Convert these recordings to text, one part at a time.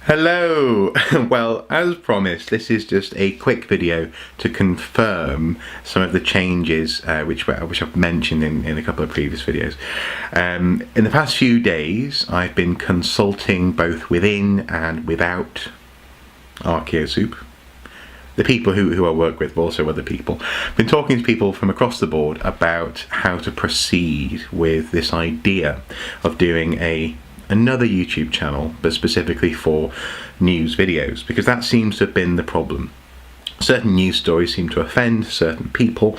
Hello! Well, as promised, this is just a quick video to confirm some of the changes which I've mentioned in a couple of previous videos. In the past few days, I've been consulting both within and without Archaeosoup. The people who I work with, but also other people. I've been talking to people from across the board about how to proceed with this idea of doing another YouTube channel, but specifically for news videos, because that seems to have been the problem. Certain news stories seem to offend certain people,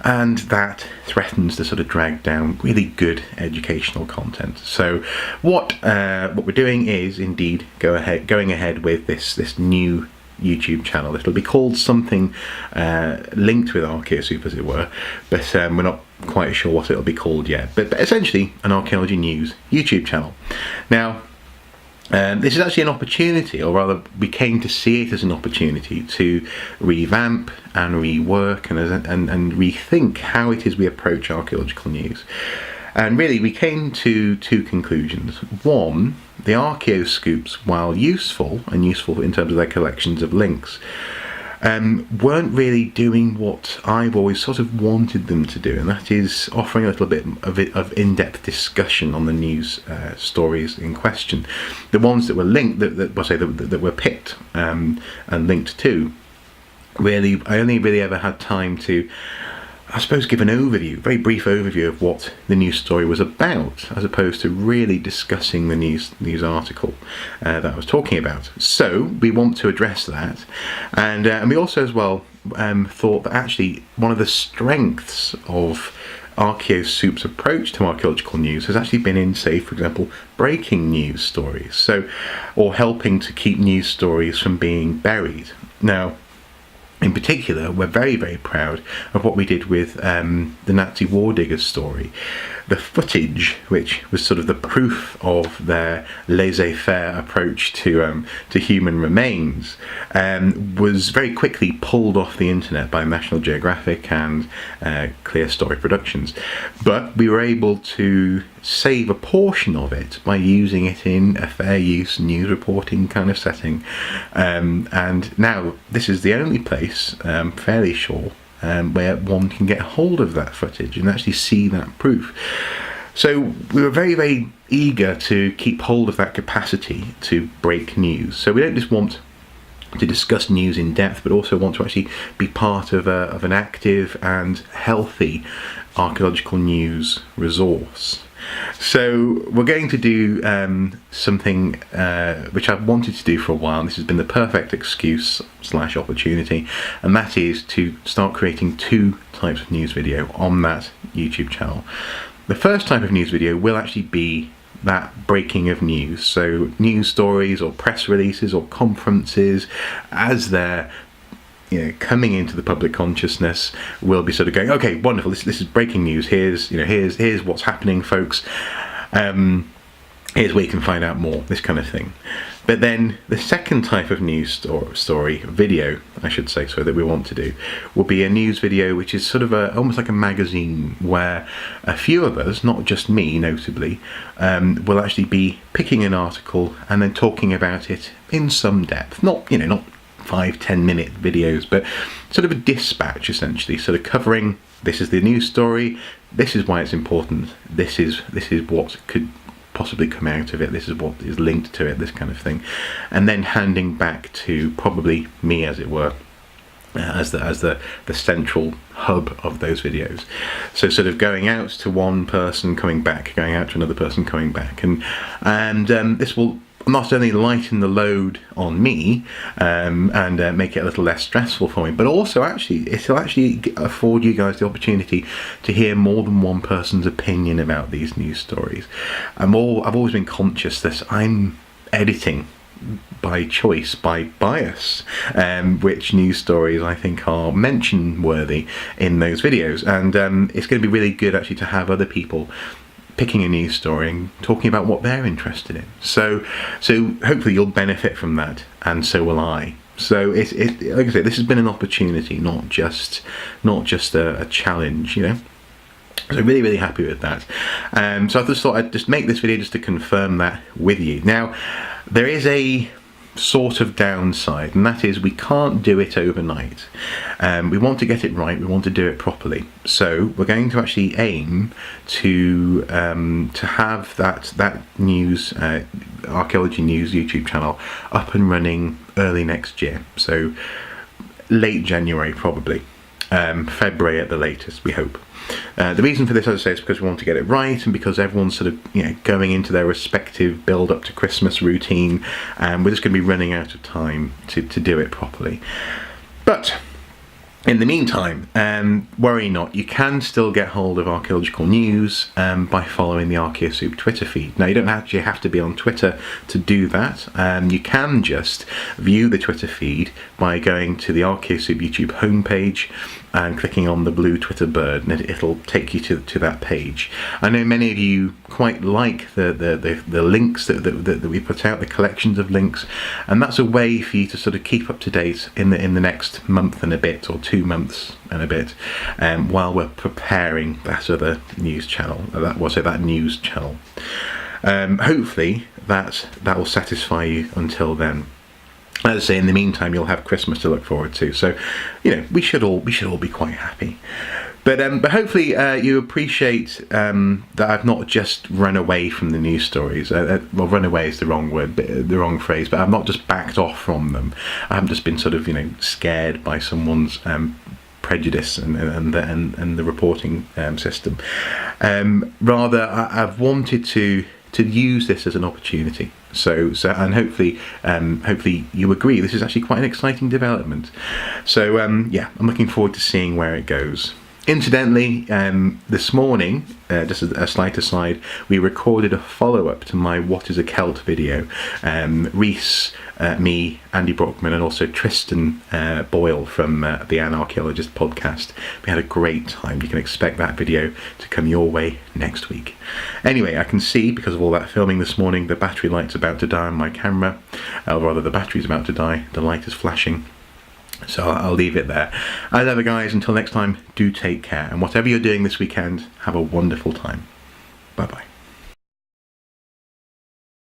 and that threatens to sort of drag down really good educational content. So what we're doing is indeed going ahead with this new YouTube channel. It'll be called something linked with Archaeosoup, as it were, but we're not quite sure what it'll be called yet. But essentially, an archaeology news YouTube channel. Now, this is actually an opportunity, or rather, we came to see it as an opportunity to revamp and rework and rethink how it is we approach archaeological news. And really, we came to two conclusions. One, the Archaeosoups, while useful in terms of their collections of links, weren't really doing what I've always sort of wanted them to do, and that is offering a little bit of in-depth discussion on the news stories in question. The ones that were linked, that were picked and linked to, really, I only really ever had time to, I suppose, give an overview, very brief overview of what the news story was about, as opposed to really discussing the news article that I was talking about. So we want to address that, and we also as well thought that actually one of the strengths of Archaeosoup's approach to archaeological news has actually been in, say, for example, breaking news stories, or helping to keep news stories from being buried. Now, in particular, we're very, very proud of what we did with the Nazi war diggers story. The footage, which was sort of the proof of their laissez-faire approach to human remains, was very quickly pulled off the internet by National Geographic and Clear Story Productions. But we were able to save a portion of it by using it in a fair use news reporting kind of setting, and now this is the only place, fairly sure, where one can get hold of that footage and actually see that proof. So we were very, very eager to keep hold of that capacity to break news. So we don't just want to discuss news in depth, but also want to actually be part of an active and healthy archaeological news resource. So we're going to do something which I've wanted to do for a while, and this has been the perfect excuse / opportunity, and that is to start creating two types of news video on that YouTube channel. The first type of news video will actually be that breaking of news, so news stories or press releases or conferences as they're coming into the public consciousness. We'll be sort of going, okay, wonderful, this is breaking news, here's what's happening, folks, here's where you can find out more, this kind of thing. But then the second type of news story video, I should say, so that we want to do, will be a news video which is sort of almost like a magazine, where a few of us, not just me notably, will actually be picking an article and then talking about it in some depth, not 5-10 minute videos, but sort of a dispatch, essentially, sort of covering, this is the news story, this is why it's important, this is what could possibly come out of it, this is what is linked to it, this kind of thing, and then handing back to probably me, as it were, as the central hub of those videos. So sort of going out to one person, coming back, going out to another person, coming back, and this will not only lighten the load on me and make it a little less stressful for me, but also it'll actually afford you guys the opportunity to hear more than one person's opinion about these news stories. I've always been conscious that I'm editing by choice, by bias, which news stories I think are mention worthy in those videos, and it's going to be really good actually to have other people picking a news story and talking about what they're interested in. So hopefully you'll benefit from that, and so will I. So like I say, this has been an opportunity, not just a challenge, So really, really happy with that. So I just thought I'd just make this video just to confirm that with you. Now, there is a sort of downside, and that is we can't do it overnight. We want to get it right, we want to do it properly, so we're going to actually aim to have that news archaeology news YouTube channel up and running early next year, so late January probably, February at the latest, we hope. The reason for this, as I say, is because we want to get it right, and because everyone's sort of going into their respective build up to Christmas routine, and we're just going to be running out of time to do it properly. But in the meantime, worry not, you can still get hold of archaeological news by following the Archaeosoup Twitter feed. Now, you don't actually have to be on Twitter to do that. You can just view the Twitter feed by going to the Archaeosoup YouTube homepage and clicking on the blue Twitter bird, and it'll take you to that page. I know many of you quite like the links that we put out, the collections of links, and that's a way for you to sort of keep up to date in the next month and a bit, or 2 months and a bit, while we're preparing that other news channel. That news channel. Hopefully that will satisfy you until then. As I say, in the meantime, you'll have Christmas to look forward to. So, we should all be quite happy. But hopefully you appreciate that I've not just run away from the news stories. Well, run away is the wrong word, the wrong phrase. But I've not just backed off from them. I haven't just been sort of scared by someone's prejudice and the reporting system. Rather, I've wanted to use this as an opportunity. So and hopefully you agree this is actually quite an exciting development. So yeah, I'm looking forward to seeing where it goes. Incidentally, this morning, just a slight aside, we recorded a follow-up to my What is a Celt video. Reese, me, Andy Brockman, and also Tristan Boyle from the Archaeologist podcast. We had a great time. You can expect that video to come your way next week. Anyway, I can see, because of all that filming this morning, the battery light's about to die on my camera. Or rather, the battery's about to die. The light is flashing. So I'll leave it there. As ever, guys, until next time, do take care. And whatever you're doing this weekend, have a wonderful time. Bye-bye.